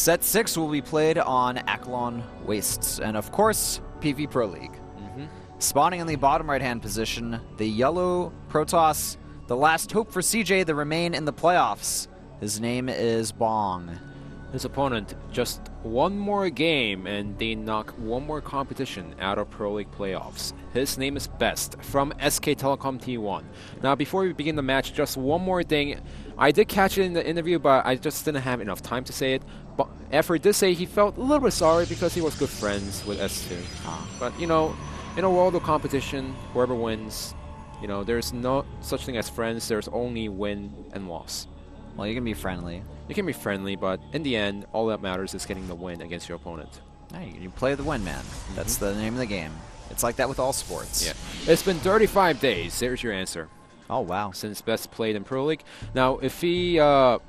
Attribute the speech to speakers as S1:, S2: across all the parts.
S1: Set 6 will be played on Akilon Wastes, and of course, PV Pro League. Spawning in the bottom right-hand position, the yellow Protoss, the last hope for CJ to remain in the playoffs. His name is Bong.
S2: His opponent, just one more game and they knock one more competition out of Pro League playoffs. His name is Best from SK Telecom T1. Now before we begin the match, just one more thing. I did catch it in the interview, but I just didn't have enough time to say it. But Effort did say he felt a little bit sorry because he was good friends with S2. But you know, in a world of competition, whoever wins, you know, there's no such thing as friends. There's only win and loss.
S1: Well, you can be friendly.
S2: You can be friendly, but in the end, all that matters is getting the win against your opponent.
S1: Hey, you play the win, man. That's the name of the game. It's like that with all sports.
S2: Yeah. It's been 35 days. There's your answer.
S1: Oh, wow.
S2: Since Best played in Pro League. Now, if he... hold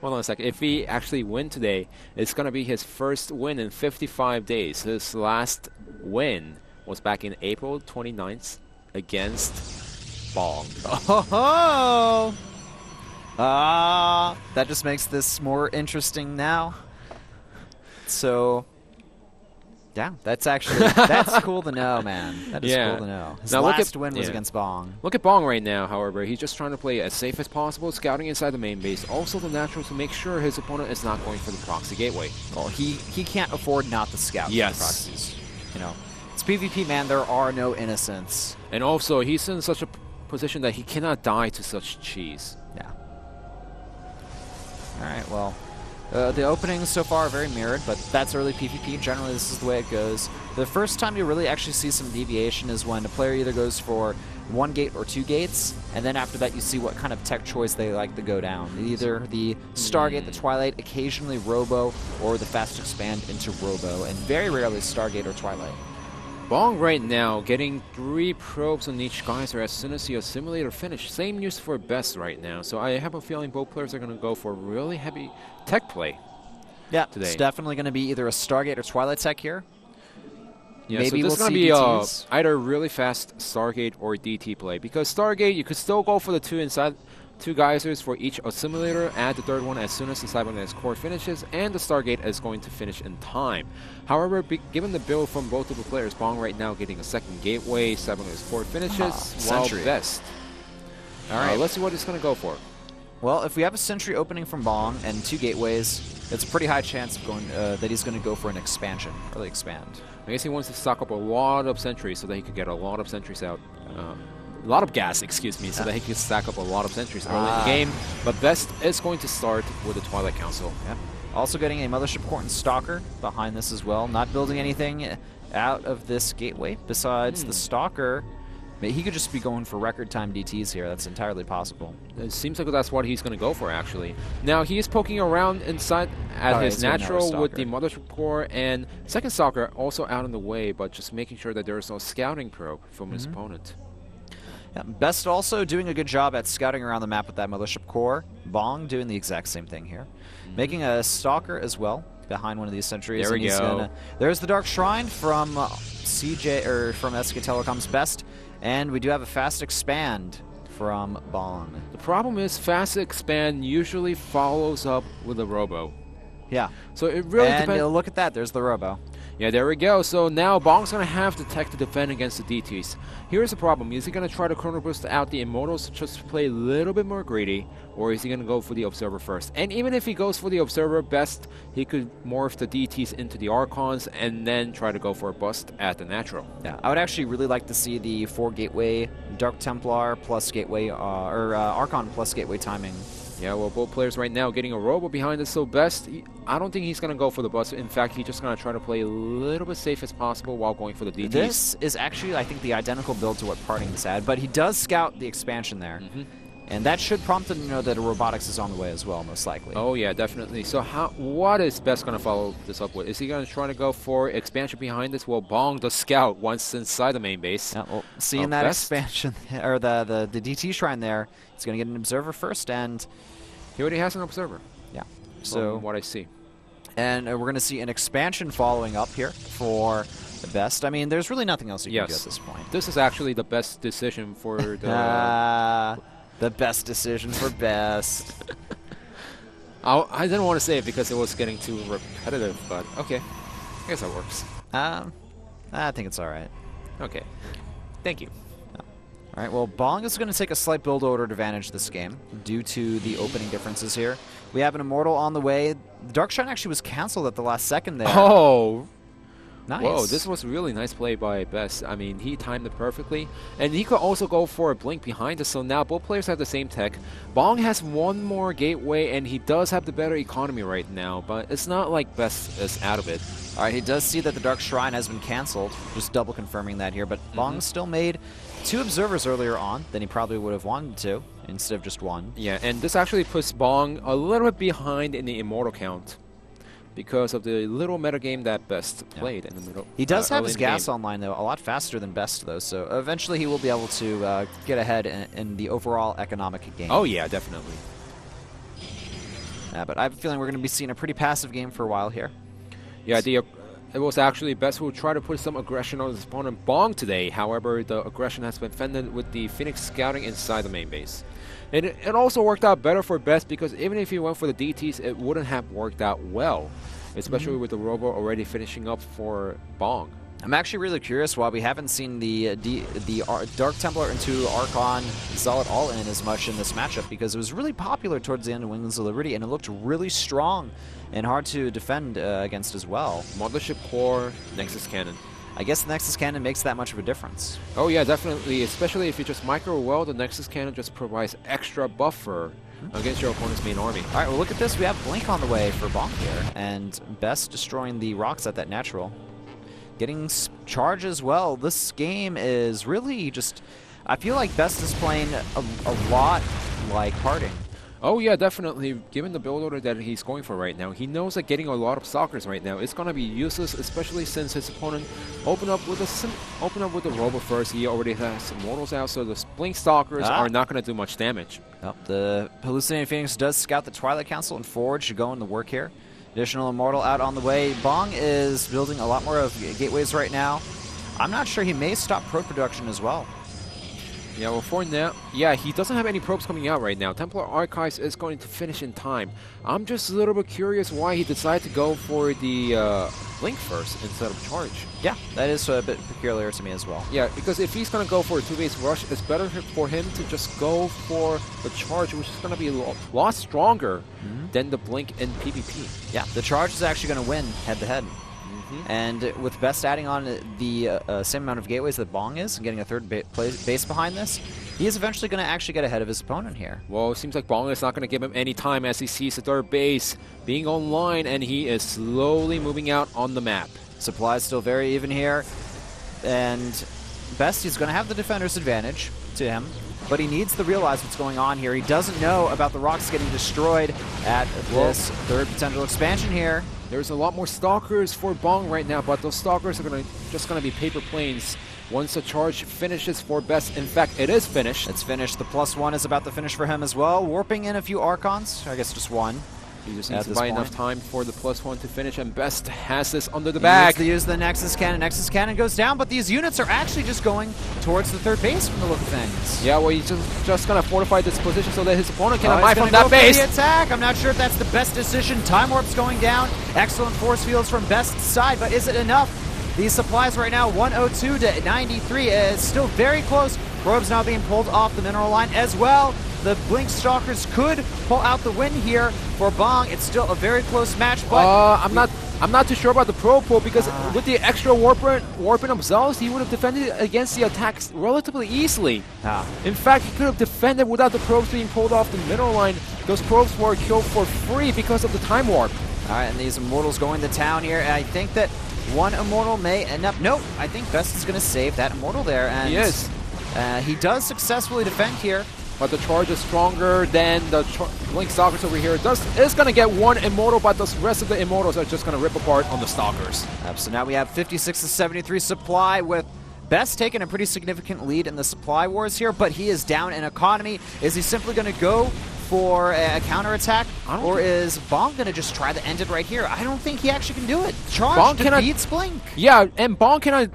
S2: on a second. If he actually win today, it's going to be his first win in 55 days. His last win was back in April 29th against Bong.
S1: Oh! That just makes this more interesting now. So, yeah, that's actually, that's cool to know, man. That is cool to know. His last win was against Bong.
S2: Look at Bong right now, however. He's just trying to play as safe as possible, scouting inside the main base. Also the natural to make sure his opponent is not going for the proxy gateway.
S1: Well, he can't afford not to scout the proxies. You know, it's PvP, man. There are no innocents.
S2: And also, he's in such a position that he cannot die to such cheese.
S1: Yeah. All right, well, the openings so far are very mirrored, but that's early PvP. Generally, this is the way it goes. The first time you really actually see some deviation is when a player either goes for one gate or two gates, and then after that you see what kind of tech choice they like to go down. Either the Stargate, the Twilight, occasionally Robo, or the Fast Expand into Robo, and very rarely Stargate or Twilight.
S2: Bong right now getting 3 probes on each geyser as soon as he assimilator finish. Same news for Best right now. So I have a feeling both players are going to go for really heavy tech play. Yeah, today.
S1: It's definitely going to be either a Stargate or Twilight tech here.
S2: Yeah,
S1: maybe
S2: so this
S1: we'll
S2: is
S1: see
S2: going to
S1: DTs.
S2: be either really fast Stargate or DT play. Because Stargate, you could still go for the 2 inside 2 geysers for each assimilator, add the 3rd one as soon as the Cybernetic core finishes, and the Stargate is going to finish in time. However, given the build from both of the players, Bong right now getting a 2nd gateway, Cybernetic core finishes, while
S1: Sentry.
S2: Best.
S1: All right,
S2: let's see what he's going to go for.
S1: Well, if we have a Sentry opening from Bong and 2 gateways, it's a pretty high chance of going that he's going to go for an expansion, really expand.
S2: I guess he wants to stock up a lot of sentries so that he could get a lot of sentries out. A lot of gas, excuse me, so that he can stack up a lot of sentries early in the game. But Best is going to start with the Twilight Council.
S1: Yep. Also getting a Mothership Core and Stalker behind this as well. Not building anything out of this gateway besides the Stalker. He could just be going for record time DTs here. That's entirely possible.
S2: It seems like that's what he's going to go for, actually. Now, he is poking around inside at his natural with the Mothership Core, and 2nd Stalker also out in the way, but just making sure that there is no scouting probe from his opponent.
S1: Yeah, Best also doing a good job at scouting around the map with that Mothership Core. Bong doing the exact same thing here. Making a Stalker as well behind one of these sentries.
S2: There we go.
S1: There's the Dark Shrine from CJ, or from SK Telecom's Best. And we do have a Fast Expand from Bong.
S2: The problem is Fast Expand usually follows up with a Robo.
S1: Yeah.
S2: So it really depends.
S1: And look at that, there's the Robo.
S2: Yeah, there we go. So now Bong's going to have the tech to defend against the DTs. Here's the problem. Is he going to try to chrono boost out the Immortals just to play a little bit more greedy, or is he going to go for the Observer first? And even if he goes for the Observer, Best, he could morph the DTs into the Archons and then try to go for a bust at the Natural.
S1: Yeah, I would actually really like to see the 4 Gateway Dark Templar plus Gateway, Archon plus Gateway timing.
S2: Yeah, well, both players right now getting a Robo behind us, so Best, I don't think he's going to go for the bust. In fact, he's just going to try to play a little bit safe as possible while going for the DTs.
S1: This is actually, I think, the identical build to what Parting's had, but he does scout the expansion there. And that should prompt him to know that a robotics is on the way as well, most likely.
S2: Oh, yeah, definitely. So what is Best going to follow this up with? Is he going to try to go for expansion behind this? Well, Bong, the scout, once inside the main base.
S1: Yeah, well, seeing that expansion, or the DT shrine there, he's going to get an Observer first, and
S2: he already has an Observer.
S1: Yeah. So
S2: from what I see.
S1: And we're going to see an expansion following up here for the Best. I mean, there's really nothing else you can do at this point.
S2: This is actually the best decision for the...
S1: the best decision for Best.
S2: I didn't want to say it because it was getting too repetitive, but okay. I guess that works.
S1: I think it's all right.
S2: Okay. Thank you.
S1: All right, well, Bong is going to take a slight build order advantage this game due to the opening differences here. We have an Immortal on the way. The Dark Shine actually was canceled at the last second there.
S2: Oh!
S1: Nice.
S2: Whoa, this was really nice play by Best. I mean, he timed it perfectly. And he could also go for a blink behind us, so now both players have the same tech. Bong has one more gateway, and he does have the better economy right now, but it's not like Best is out of it.
S1: All right, he does see that the Dark Shrine has been canceled, just double confirming that here, but Bong still made 2 observers earlier on than he probably would have wanted to, instead of just 1.
S2: Yeah, and this actually puts Bong a little bit behind in the Immortal count because of the little metagame that Best played in the middle.
S1: He does have his gas
S2: game.
S1: online, though, a lot faster than Best, though, so eventually he will be able to get ahead in the overall economic game.
S2: Oh, yeah, definitely.
S1: But I have a feeling we're going to be seeing a pretty passive game for a while here.
S2: Yeah, it was actually Best who tried to put some aggression on his opponent Bong today. However, the aggression has been fended with the Phoenix scouting inside the main base. And it also worked out better for Best because even if he went for the DTs, it wouldn't have worked out well, especially with the Robo already finishing up for Bong.
S1: I'm actually really curious why we haven't seen the Dark Templar into Archon Zealot all in as much in this matchup, because it was really popular towards the end of Wings of Liberty, and it looked really strong and hard to defend against as well.
S2: Mothership Core, Nexus Cannon.
S1: I guess the Nexus Cannon makes that much of a difference.
S2: Oh yeah, definitely, especially if you just micro well, the Nexus Cannon just provides extra buffer against your opponent's main army.
S1: All right, well look at this, we have Blink on the way for Bonk here, and Best destroying the rocks at that natural. Getting charge as well. This game is really just, I feel like Best is playing a lot like Harding.
S2: Oh yeah, definitely. Given the build order that he's going for right now, he knows that getting a lot of stalkers right now is going to be useless, especially since his opponent opened up with the Robo first. He already has Immortals out, so the Blink Stalkers are not going to do much damage.
S1: Oh, the Hallucinating Phoenix does scout the Twilight Council, and Forge should go in the work here. Additional Immortal out on the way. Bong is building a lot more of gateways right now. I'm not sure, he may stop probe production as well.
S2: Yeah, well, for now, yeah, he doesn't have any probes coming out right now. Templar Archives is going to finish in time. I'm just a little bit curious why he decided to go for the Blink first instead of Charge.
S1: Yeah, that is a bit peculiar to me as well.
S2: Yeah, because if he's going to go for a 2-base rush, it's better for him to just go for the Charge, which is going to be a lot stronger than the Blink in PvP.
S1: Yeah, the Charge is actually going to win head-to-head. And with Best adding on the same amount of gateways that Bong is, and getting a third base behind this, he is eventually going to actually get ahead of his opponent here.
S2: Well, it seems like Bong is not going to give him any time as he sees the third base being online, and he is slowly moving out on the map.
S1: Supply is still very even here, and Best is going to have the defender's advantage to him, but he needs to realize what's going on here. He doesn't know about the rocks getting destroyed at this third potential expansion here.
S2: There's a lot more Stalkers for Bong right now, but those Stalkers are just going to be paper planes once the charge finishes for Best. In fact, it is finished.
S1: It's finished. The +1 is about to finish for him as well. Warping in a few Archons. I guess just one.
S2: He just needs to buy enough time for the +1 to finish, and Best has this under the bag.
S1: He needs to use the Nexus Cannon. Nexus Cannon goes down, but these units are actually just going towards the third base from the look of things.
S2: Yeah, well, he's just going to fortify this position so that his opponent cannot buy from that base.
S1: The attack. I'm not sure if that's the best decision. Time Warp's going down. Excellent force fields from Best's side, but is it enough? These supplies right now, 102 to 93, is still very close. Probes now being pulled off the mineral line as well. The Blink Stalkers could pull out the win here for Bong. It's still a very close match, but
S2: I'm not too sure about the probe pull, because with the extra warping of Zealous, he would have defended against the attacks relatively easily. In fact, he could have defended without the probes being pulled off the middle line. Those probes were killed for free because of the time warp.
S1: All right, and these Immortals going to town here. I think that one Immortal may end up... Nope, I think Best is going to save that Immortal there. And
S2: he is.
S1: He does successfully defend here.
S2: But the charge is stronger than the Blink Stalkers over here. It's going to get one Immortal, but the rest of the Immortals are just going to rip apart on the Stalkers.
S1: So now we have 56 to 73 supply, with Best taking a pretty significant lead in the supply wars here, but he is down in economy. Is he simply going to go for a counterattack, or is Bong going to just try to end it right here? I don't think he actually can do it. Charge defeats Blink.
S2: Yeah, and Bong cannot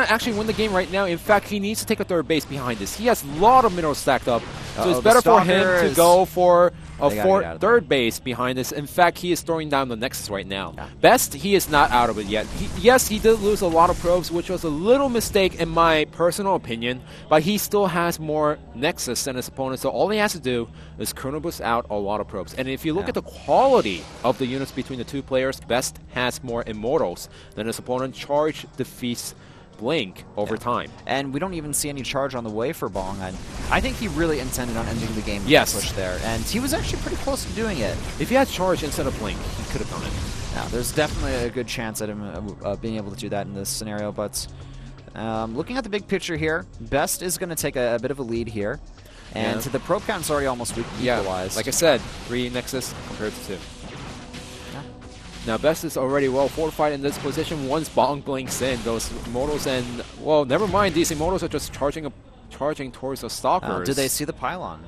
S2: actually win the game right now. In fact, he needs to take a third base behind this. He has a lot of minerals stacked up, so it's better for him to go for a third base behind this. In fact, he is throwing down the Nexus right now. Best, he is not out of it yet. Yes, he did lose a lot of probes, which was a little mistake in my personal opinion, but he still has more Nexus than his opponent, so all he has to do is Chrono Boost out a lot of probes. And if you look at the quality of the units between the two players, Best has more Immortals than his opponent. Charge defeats Blink over time.
S1: And we don't even see any charge on the way for Bong. And I think he really intended on ending the game with the push there. And he was actually pretty close to doing it.
S2: If he had charge instead of Blink, he could have done it.
S1: Now, there's definitely a good chance at him being able to do that in this scenario. But looking at the big picture here, Best is going to take a bit of a lead here. And the probe count is already almost equalized.
S2: Like I said, 3 Nexus compared to 2. Now, Best is already well fortified in this position once Bong blinks in. Those Immortals and, well, never mind, these Immortals are just charging towards the Stalkers.
S1: Did they see the pylon?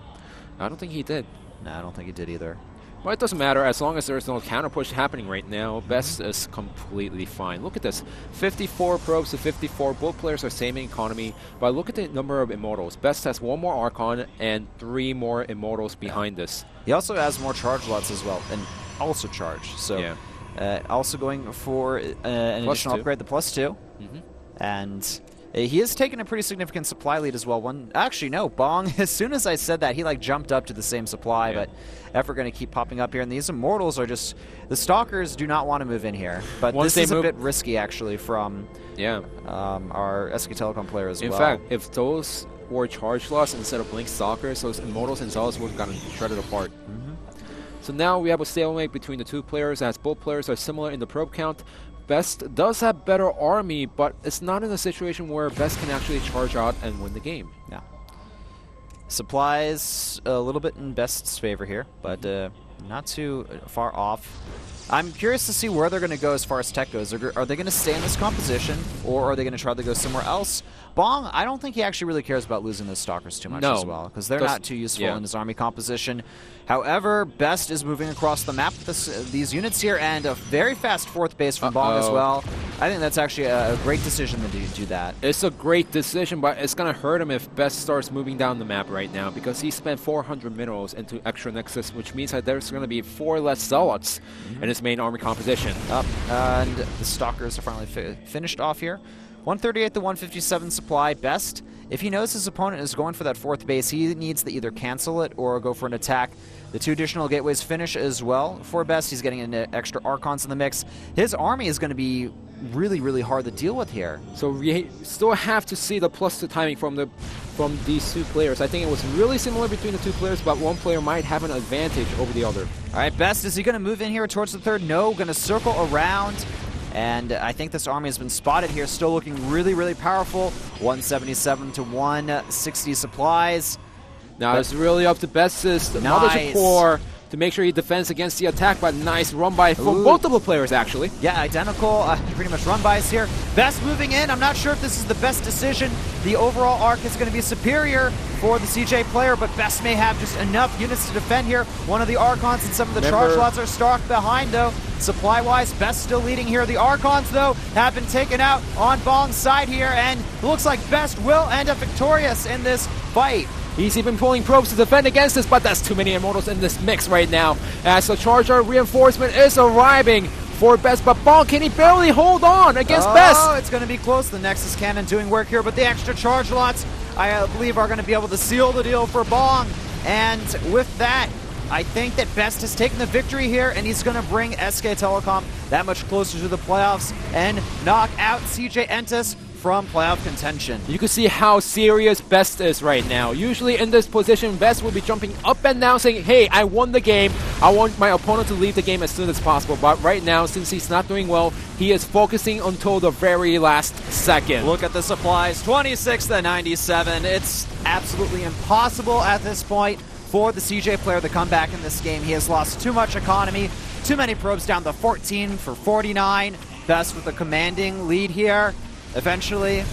S2: I don't think he did.
S1: No, I don't think he did either.
S2: But it doesn't matter, as long as there's no counter push happening right now, Best is completely fine. Look at this, 54 probes to 54, both players are same in economy, but look at the number of Immortals. Best has 1 more Archon and 3 more Immortals behind this.
S1: He also has more charge lots as well, and also charge, so also going for an additional upgrade, the +2, and he has taken a pretty significant supply lead as well. Actually, no, Bong, as soon as I said that, he like jumped up to the same supply, but Effort going to keep popping up here, and these Immortals are just, the Stalkers do not want to move in here, but this is a bit risky actually from our SK Telecom player as well.
S2: In fact, if those were charge loss instead of Blink Stalkers, those Immortals and Zealots would have gotten shredded apart. So now we have a stalemate between the two players, as both players are similar in the probe count. Best does have better army, but it's not in a situation where Best can actually charge out and win the game. Yeah.
S1: Supplies a little bit in Best's favor here, but not too far off. I'm curious to see where they're going to go as far as tech goes. Are they going to stay in this composition, or are they going to try to go somewhere else? Bong, I don't think he actually really cares about losing those Stalkers too much as well, because they're not too useful in his army composition. However, Best is moving across the map with these units here, and a very fast 4th base from Bong as well. I think that's actually a great decision to do that.
S2: It's a great decision, but it's going to hurt him if Best starts moving down the map right now, because he spent 400 minerals into extra Nexus, which means that there's going to be 4 less Zealots in his main army composition.
S1: And the Stalkers are finally finished off here. 138 to 157 supply. Best, if he knows his opponent is going for that 4th base, he needs to either cancel it or go for an attack. The 2 additional gateways finish as well for Best. He's getting an extra Archons in the mix. His army is going to be really, really hard to deal with here.
S2: So we still have to see the +2 timing from these two players. I think it was really similar between the two players, but one player might have an advantage over the other.
S1: All right, Best, is he going to move in here towards the 3rd? No, going to circle around. And I think this army has been spotted here, still looking really, really powerful. 177 to 160 supplies.
S2: Now it's really up to Best's Mothership Core to make sure he defends against the attack, but nice run-by from both of the players, actually.
S1: Yeah, identical, pretty much run-bys here. Best moving in. I'm not sure if this is the best decision. The overall arc is going to be superior for the CJ player, but Best may have just enough units to defend here. One of the Archons and some of the charge lots are stuck behind, though. Supply-wise, Best still leading here. The Archons, though, have been taken out on Bong's side here, and it looks like Best will end up victorious in this fight.
S2: He's even pulling probes to defend against this, but that's too many Immortals in this mix right now. As the Charger reinforcement is arriving for Best, but Bong, can he barely hold on against Best?
S1: Oh, it's going to be close. The Nexus Cannon doing work here, but the extra charge lots, I believe, are going to be able to seal the deal for Bong. And with that, I think that Best has taken the victory here, and he's going to bring SK Telecom that much closer to the playoffs and knock out CJ Entus from playoff contention.
S2: You can see how serious Best is right now. Usually in this position, Best will be jumping up and down saying, hey, I won the game. I want my opponent to leave the game as soon as possible. But right now, since he's not doing well, he is focusing until the very last second.
S1: Look at the supplies, 26 to 97. It's absolutely impossible at this point for the CJ player to come back in this game. He has lost too much economy, too many probes down to 14 for 49. Best with a commanding lead here. Eventually,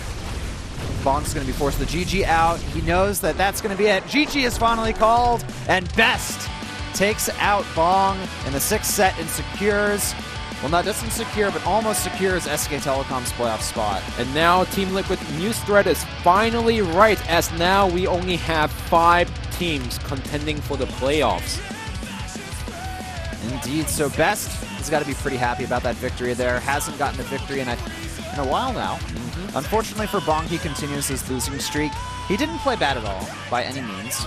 S1: Bong's going to be forced the GG out. He knows that that's going to be it. GG is finally called, and Best takes out Bong in the 6th set and secures, well, not just secure, but almost secures SK Telecom's playoff spot.
S2: And now Team Liquid news thread is finally right, as now we only have 5 teams contending for the playoffs.
S1: Indeed. So Best has got to be pretty happy about that victory there. Hasn't gotten a victory in a while now. Unfortunately for Bong, he continues his losing streak. He didn't play bad at all, by any means.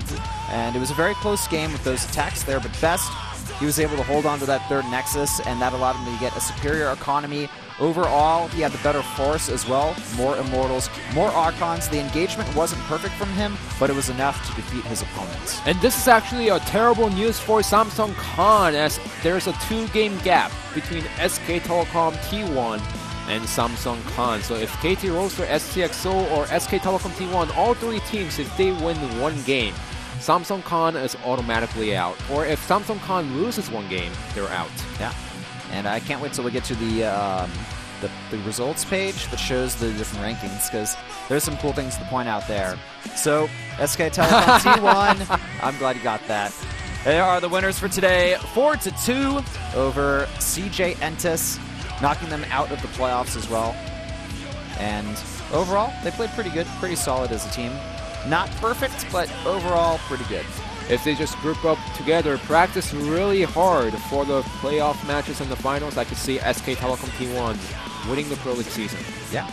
S1: And it was a very close game with those attacks there, but Best, he was able to hold on to that third Nexus, and that allowed him to get a superior economy. Overall, he had the better force as well. More Immortals, more Archons. The engagement wasn't perfect from him, but it was enough to defeat his opponents.
S2: And this is actually a terrible news for Samsung Khan, as there's a 2-game gap between SK Telecom T1 and Samsung Khan. So if KT rolls for STXO or SK Telecom T1, all 3 teams, if they win 1 game, Samsung Khan is automatically out. Or if Samsung Khan loses 1 game, they're out.
S1: Yeah. And I can't wait till we get to the results page that shows the different rankings, because there's some cool things to point out there. So, SK Telecom T1, I'm glad you got that. They are the winners for today, 4-2 over CJ Entis, knocking them out of the playoffs as well. And overall, they played pretty good, pretty solid as a team. Not perfect, but overall pretty good.
S2: If they just group up together, practice really hard for the playoff matches and the finals, I could see SK Telecom T1 winning the Pro League season.
S1: Yeah.